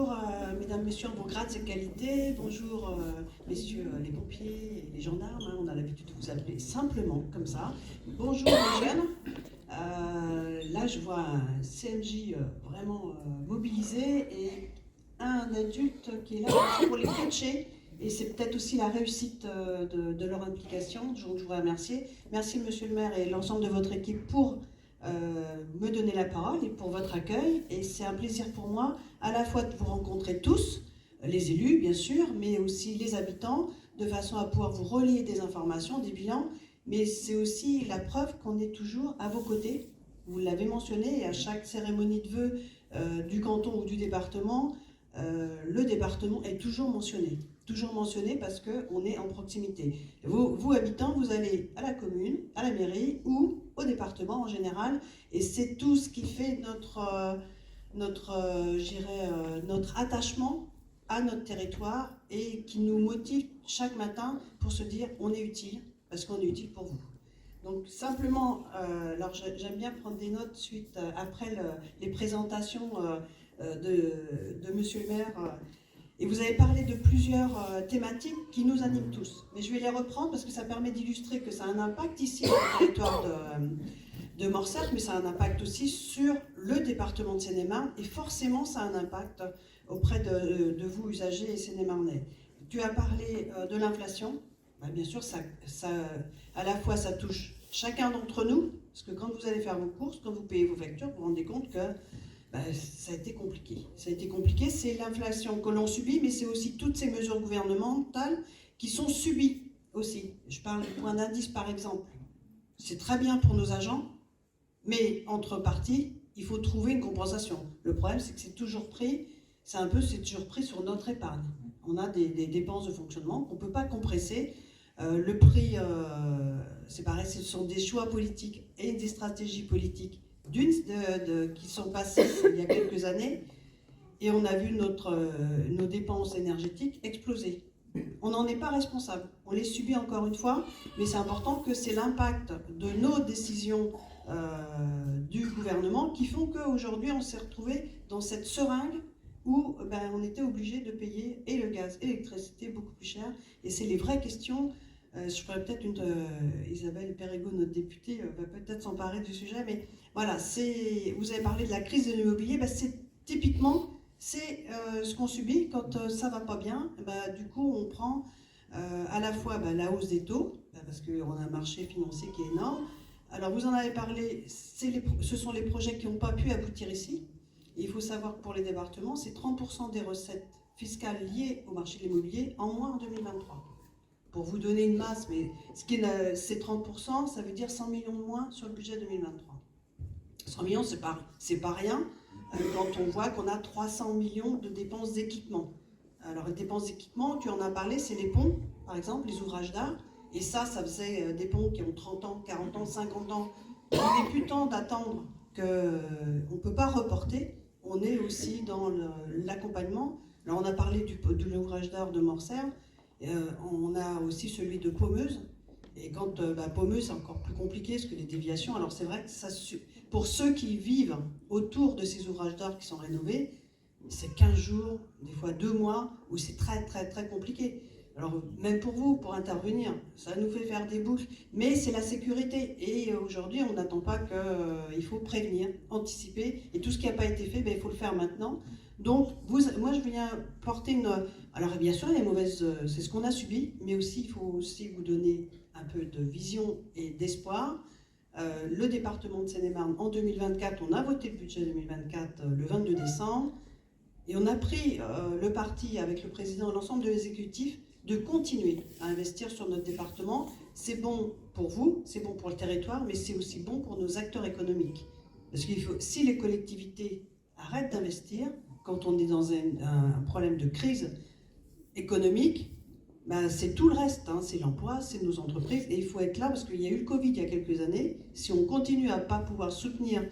Bonjour mesdames, messieurs, en vos grades et qualités. Bonjour messieurs les pompiers et les gendarmes. On a l'habitude de vous appeler simplement comme ça. Bonjour les jeunes. Là, je vois un CMJ vraiment mobilisé et un adulte qui est là aussi pour les coacher. Et c'est peut-être aussi la réussite de leur implication. Donc, je vous remercie. Merci monsieur le maire et l'ensemble de votre équipe pour me donner la parole et pour votre accueil. Et c'est un plaisir pour moi à la fois de vous rencontrer tous, les élus bien sûr, mais aussi les habitants, de façon à pouvoir vous relier des informations, des bilans. Mais c'est aussi la preuve qu'on est toujours à vos côtés. Vous l'avez mentionné, à chaque cérémonie de vœux du canton ou du département, le département est toujours mentionné parce qu'on est en proximité. Vous, habitants, vous allez à la commune, à la mairie ou au département en général, et c'est tout ce qui fait notre attachement à notre territoire et qui nous motive chaque matin pour se dire on est utile, parce qu'on est utile pour vous. Donc simplement, alors j'aime bien prendre des notes suite, après les présentations de monsieur le maire, et vous avez parlé de plusieurs thématiques qui nous animent tous. Mais je vais les reprendre parce que ça permet d'illustrer que ça a un impact ici sur le territoire de Morcerf, mais ça a un impact aussi sur le département de Seine-et-Marne, et forcément ça a un impact auprès de vous, usagers et Seine-et-Marnais. Tu as parlé de l'inflation. Bien sûr, à la fois ça touche chacun d'entre nous, parce que quand vous allez faire vos courses, quand vous payez vos factures, vous vous rendez compte que ça a été compliqué. Ça a été compliqué, c'est l'inflation que l'on subit, mais c'est aussi toutes ces mesures gouvernementales qui sont subies aussi. Je parle du point d'indice par exemple. C'est très bien pour nos agents, mais entre parties, il faut trouver une compensation. Le problème, c'est que c'est toujours pris sur notre épargne. On a des dépenses de fonctionnement qu'on ne peut pas compresser. Le prix, c'est pareil, ce sont des choix politiques et des stratégies politiques qui sont passées il y a quelques années, et on a vu nos dépenses énergétiques exploser. On n'en est pas responsable, on les subit encore une fois, mais c'est important que c'est l'impact de nos décisions du gouvernement qui font qu'aujourd'hui on s'est retrouvé dans cette seringue où on était obligé de payer et le gaz et l'électricité beaucoup plus cher. Et c'est les vraies questions. Je pourrais peut-être Isabelle Perrigo, notre députée, va peut-être s'emparer du sujet, mais voilà, vous avez parlé de la crise de l'immobilier, c'est typiquement ce qu'on subit quand ça va pas bien. Du coup, on prend à la fois la hausse des taux, parce qu'on a un marché financier qui est énorme. Alors vous en avez parlé, ce sont les projets qui n'ont pas pu aboutir ici. Et il faut savoir que pour les départements, c'est 30% des recettes fiscales liées au marché de l'immobilier en moins en 2023. Pour vous donner une masse, mais c'est 30%, ça veut dire 100 millions de moins sur le budget 2023. 100 millions, c'est pas rien quand on voit qu'on a 300 millions de dépenses d'équipement. Alors les dépenses d'équipement, tu en as parlé, c'est les ponts, par exemple, les ouvrages d'art. Et ça faisait des ponts qui ont 30 ans, 40 ans, 50 ans. Il n'est plus temps d'attendre qu'on ne peut pas reporter. On est aussi dans l'accompagnement. Alors on a parlé de l'ouvrage d'art de Morcerf. On a aussi celui de Pommeuse. Et quand Pommeuse, c'est encore plus compliqué parce que les déviations. Alors c'est vrai que pour ceux qui vivent autour de ces ouvrages d'art qui sont rénovés, c'est 15 jours, des fois 2 mois, où c'est très très très compliqué. Alors même pour vous, pour intervenir, ça nous fait faire des boucles, mais c'est la sécurité. Et aujourd'hui, on n'attend pas il faut prévenir, anticiper, et tout ce qui n'a pas été fait, il faut le faire maintenant. Donc moi je viens porter alors bien sûr, les mauvaises, c'est ce qu'on a subi, mais aussi il faut aussi vous donner un peu de vision et d'espoir. Le département de Seine-et-Marne, en 2024, on a voté le budget 2024 le 22 décembre, et on a pris le parti avec le président et l'ensemble de l'exécutif de continuer à investir sur notre département. C'est bon pour vous, c'est bon pour le territoire, mais c'est aussi bon pour nos acteurs économiques. Parce que si les collectivités arrêtent d'investir, quand on est dans un problème de crise économique, c'est tout le reste, c'est l'emploi, c'est nos entreprises, et il faut être là parce qu'il y a eu le Covid il y a quelques années. Si on continue à ne pas pouvoir soutenir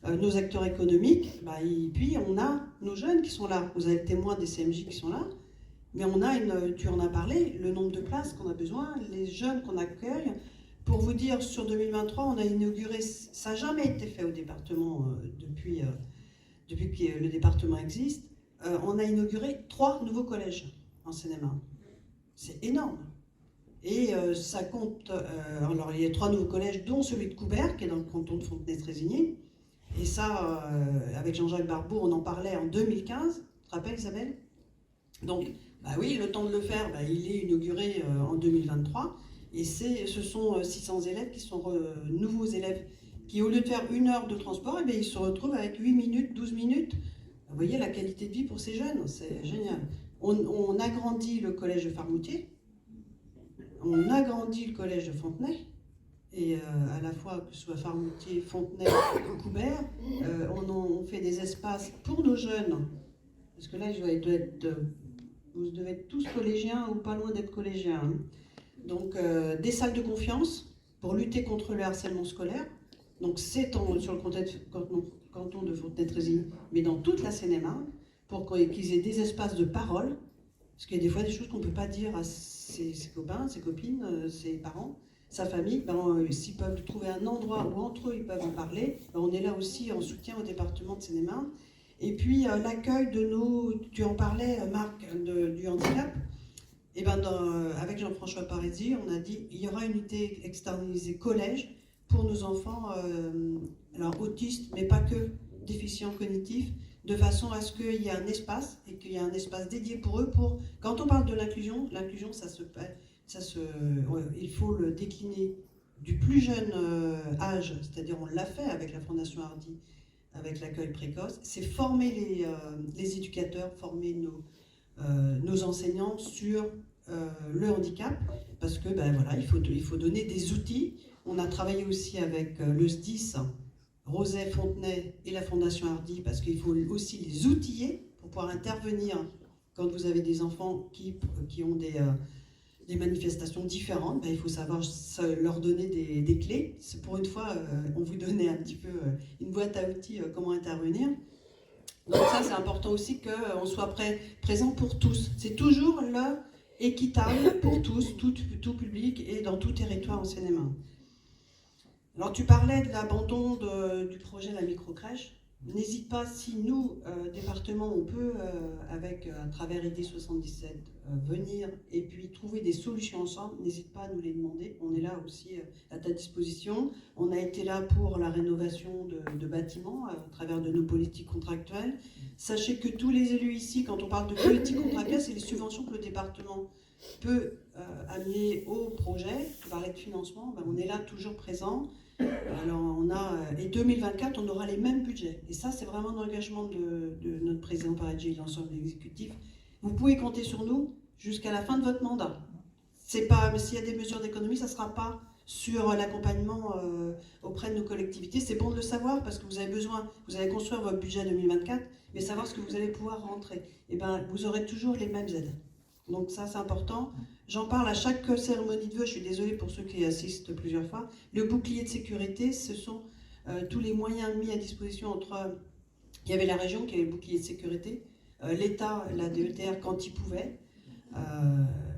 nos acteurs économiques, et puis on a nos jeunes qui sont là. Vous avez le témoin des CMJ qui sont là, mais on a tu en as parlé, le nombre de places qu'on a besoin, les jeunes qu'on accueille. Pour vous dire, sur 2023, on a inauguré, ça n'a jamais été fait au département depuis que le département existe, on a inauguré 3 nouveaux collèges en Seine-et-Marne. C'est énorme. Et ça compte, alors il y a 3 nouveaux collèges, dont celui de Coubert, qui est dans le canton de Fontenay-Trésigny. Et ça, avec Jean-Jacques Barbeau, on en parlait en 2015. Tu te rappelles, Isabelle? Donc, bah oui, le temps de le faire, bah, il est inauguré en 2023. Et ce sont 600 élèves qui sont nouveaux élèves qui, au lieu de faire 1 heure de transport, eh bien, ils se retrouvent avec 8 minutes, 12 minutes. Vous voyez la qualité de vie pour ces jeunes, c'est génial. On agrandit le collège de Farmoutier, on agrandit le collège de Fontenay, et à la fois que ce soit Farmoutier, Fontenay ou Coubert, on fait des espaces pour nos jeunes, parce que là, vous devez être tous collégiens ou pas loin d'être collégiens. Hein. Donc, des salles de confiance pour lutter contre le harcèlement scolaire. Donc, c'est sur le canton de Fontenay-Trésigny, mais dans toute la Seine-et-Marne, pour qu'ils aient des espaces de parole, parce qu'il y a des fois des choses qu'on ne peut pas dire à ses copains, ses copines, ses parents, sa famille. S'ils peuvent trouver un endroit où entre eux ils peuvent en parler, on est là aussi en soutien au département de Seine-et-Marne. Et puis l'accueil de tu en parlais Marc, du handicap. Et avec Jean-François Parisi, on a dit il y aura une unité externalisée collège pour nos enfants alors autistes, mais pas que, déficients cognitifs, de façon à ce qu'il y ait un espace, et qu'il y ait un espace dédié pour eux. Quand on parle de l'inclusion, il faut le décliner du plus jeune âge, c'est-à-dire on l'a fait avec la Fondation Hardy, avec l'accueil précoce, c'est former les éducateurs, former nos enseignants sur le handicap, parce que voilà, il faut donner des outils. On a travaillé aussi avec le SDIS, Roset, Fontenay et la Fondation Hardy, parce qu'il faut aussi les outiller pour pouvoir intervenir quand vous avez des enfants qui ont des manifestations différentes. Il faut savoir leur donner des clés. Pour une fois, on vous donnait un petit peu une boîte à outils, comment intervenir. Donc ça, c'est important aussi qu'on soit présent pour tous. C'est toujours là équitable pour tous, tout public et dans tout territoire en Seine-et-Marne. Alors tu parlais de l'abandon du projet de la microcrèche. N'hésite pas, si nous, département, on peut, à travers ID 77, venir et puis trouver des solutions ensemble, n'hésite pas à nous les demander. On est là aussi à ta disposition. On a été là pour la rénovation de bâtiments à travers de nos politiques contractuelles. Sachez que tous les élus ici, quand on parle de politique contractuelle, c'est les subventions que le département peut amener au projet. Tu parlais de financement, on est là toujours présent. Alors et 2024, on aura les mêmes budgets. Et ça, c'est vraiment l'engagement de notre président Paradji et de l'ensemble de l'exécutif. Vous pouvez compter sur nous jusqu'à la fin de votre mandat. S'il y a des mesures d'économie, ça ne sera pas sur l'accompagnement auprès de nos collectivités. C'est bon de le savoir parce que vous allez construire votre budget 2024, mais savoir ce que vous allez pouvoir rentrer. Et vous aurez toujours les mêmes aides. Donc ça, c'est important. J'en parle à chaque cérémonie de vœux, je suis désolée pour ceux qui assistent plusieurs fois. Le bouclier de sécurité, ce sont tous les moyens mis à disposition il y avait la région qui avait le bouclier de sécurité, l'État, la DETR quand il pouvait.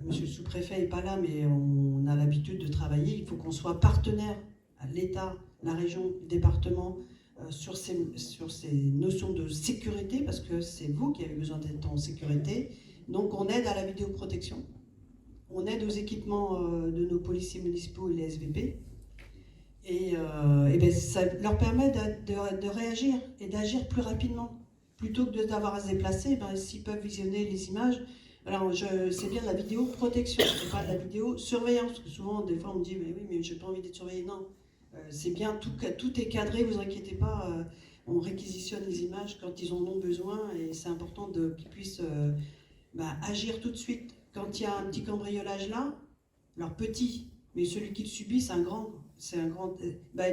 Monsieur le sous-préfet n'est pas là, mais on a l'habitude de travailler. Il faut qu'on soit partenaire, l'État, la région, le département, sur ces notions de sécurité, parce que c'est vous qui avez besoin d'être en sécurité. Donc on aide à la vidéoprotection, on aide aux équipements de nos policiers municipaux et les SVP, et ça leur permet de réagir et d'agir plus rapidement. Plutôt que d'avoir à se déplacer, s'ils peuvent visionner les images. Alors c'est bien la vidéoprotection, c'est pas la vidéosurveillance, parce que souvent des fois on me dit mais j'ai pas envie d'être surveillé. Non, c'est bien, tout est cadré, vous inquiétez pas, on réquisitionne les images quand ils en ont besoin, et c'est important qu'ils puissent agir tout de suite. Quand il y a un petit cambriolage là, alors petit, mais celui qui le subit, c'est un grand,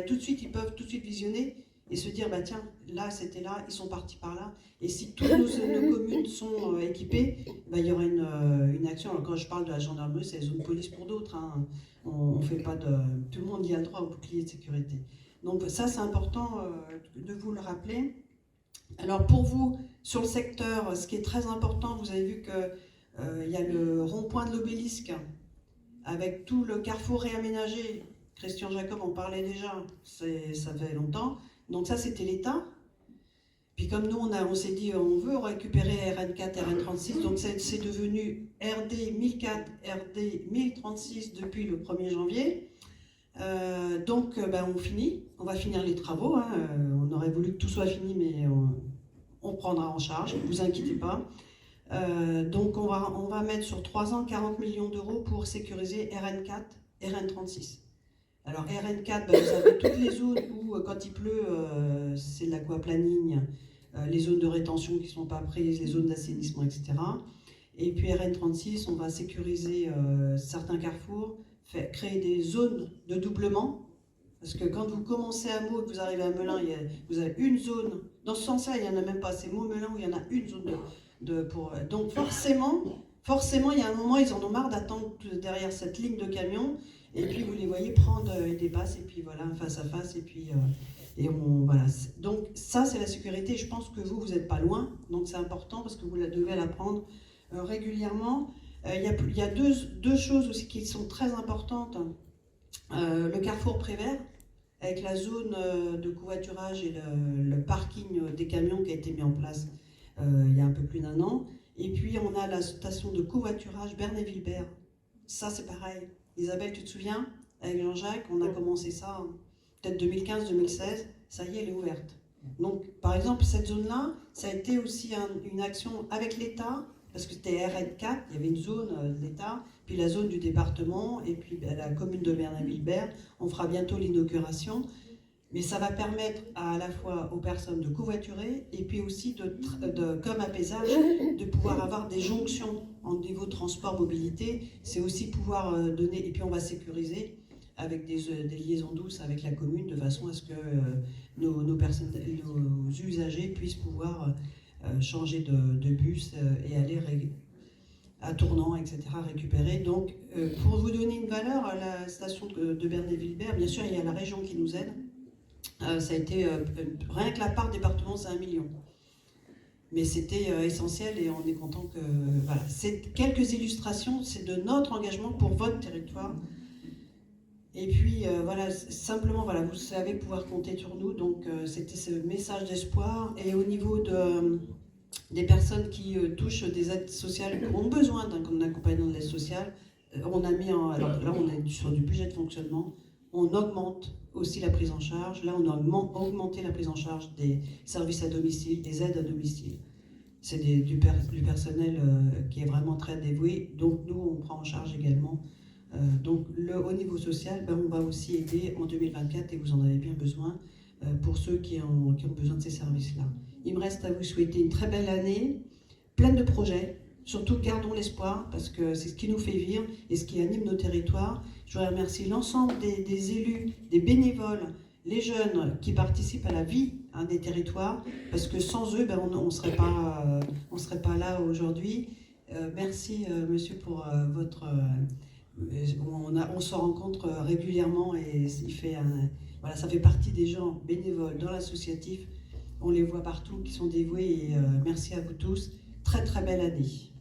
tout de suite, ils peuvent tout de suite visionner et se dire, tiens, là, c'était là, ils sont partis par là. Et si toutes nos communes sont équipées, il y aura une action. Alors quand je parle de la gendarmerie, c'est la zone police pour d'autres. Hein. On fait pas de... Tout le monde y a le droit au bouclier de sécurité. Donc ça, c'est important de vous le rappeler. Alors pour vous, sur le secteur, ce qui est très important, vous avez vu qu'il y a le rond-point de l'Obélisque, avec tout le carrefour réaménagé. Christian Jacob en parlait déjà, ça fait longtemps. Donc ça, c'était l'État. Puis comme nous, on s'est dit, on veut récupérer RN4, RN36, donc c'est devenu RD 1004, RD 1036 depuis le 1er janvier. Donc on va finir les travaux, hein. On aurait voulu que tout soit fini, mais on prendra en charge, ne vous inquiétez pas. Donc on va mettre sur 3 ans 40 millions d'euros pour sécuriser RN4, RN36. Alors RN4, vous savez, toutes les zones où quand il pleut, c'est de l'aquaplaning, les zones de rétention qui ne sont pas prises, les zones d'assainissement, etc. Et puis RN36, on va sécuriser certains carrefours, créer des zones de doublement, parce que quand vous commencez à Meaux et que vous arrivez à Melun, vous avez une zone, dans ce sens-là, il n'y en a même pas, c'est Meaux-Melun où il y en a une zone donc forcément, il y a un moment, ils en ont marre d'attendre derrière cette ligne de camions, et puis vous les voyez prendre des passes, et puis voilà, face à face, et puis voilà. Donc ça, c'est la sécurité. Je pense que vous n'êtes pas loin, donc c'est important parce que vous devez la prendre régulièrement. Il y a deux choses aussi qui sont très importantes. Le carrefour Prévert, avec la zone de covoiturage et le parking des camions qui a été mis en place il y a un peu plus d'1 an. Et puis on a la station de covoiturage Bernay-Vilbert. Ça c'est pareil. Isabelle, tu te souviens? Avec Jean-Jacques, on a commencé ça peut-être 2015-2016. Ça y est, elle est ouverte. Donc par exemple, cette zone-là, ça a été aussi une action avec l'État, parce que c'était RN4, il y avait une zone de l'État, puis la zone du département, et puis la commune de Bernay-Vilbert. On fera bientôt l'inauguration. Mais ça va permettre à la fois aux personnes de covoiturer et puis aussi, comme à Pézage, de pouvoir avoir des jonctions en niveau transport, mobilité. C'est aussi pouvoir donner, et puis on va sécuriser avec des liaisons douces avec la commune de façon à ce que nos usagers puissent pouvoir changer de bus et aller à tournant, etc., récupérer. Donc, pour vous donner une valeur, à la station de Bernay-Vilbert, bien sûr, il y a la région qui nous aide. Ça a été, rien que la part département, c'est 1 million. Mais c'était essentiel et on est content que... Voilà, c'est quelques illustrations, c'est de notre engagement pour votre territoire. Et puis, voilà, simplement, voilà, vous savez pouvoir compter sur nous. Donc, c'était ce message d'espoir. Et au niveau des personnes qui touchent des aides sociales, qui ont besoin d'un accompagnement de l'aide sociale, on a mis alors là, on est sur du budget de fonctionnement. On augmente aussi la prise en charge. Là, on a augmenté la prise en charge des services à domicile, des aides à domicile. C'est du personnel qui est vraiment très dévoué. Donc, nous, on prend en charge également. Donc, au niveau social, on va aussi aider en 2024, et vous en avez bien besoin, pour ceux qui ont besoin de ces services-là. Il me reste à vous souhaiter une très belle année, pleine de projets. Surtout, gardons l'espoir, parce que c'est ce qui nous fait vivre et ce qui anime nos territoires. Je voudrais remercier l'ensemble des élus, des bénévoles, les jeunes qui participent à la vie des territoires, parce que sans eux, on ne serait pas là aujourd'hui. Merci, monsieur, pour votre... on se rencontre régulièrement et voilà, ça fait partie des gens bénévoles dans l'associatif. On les voit partout qui sont dévoués et merci à vous tous. Très très belle année.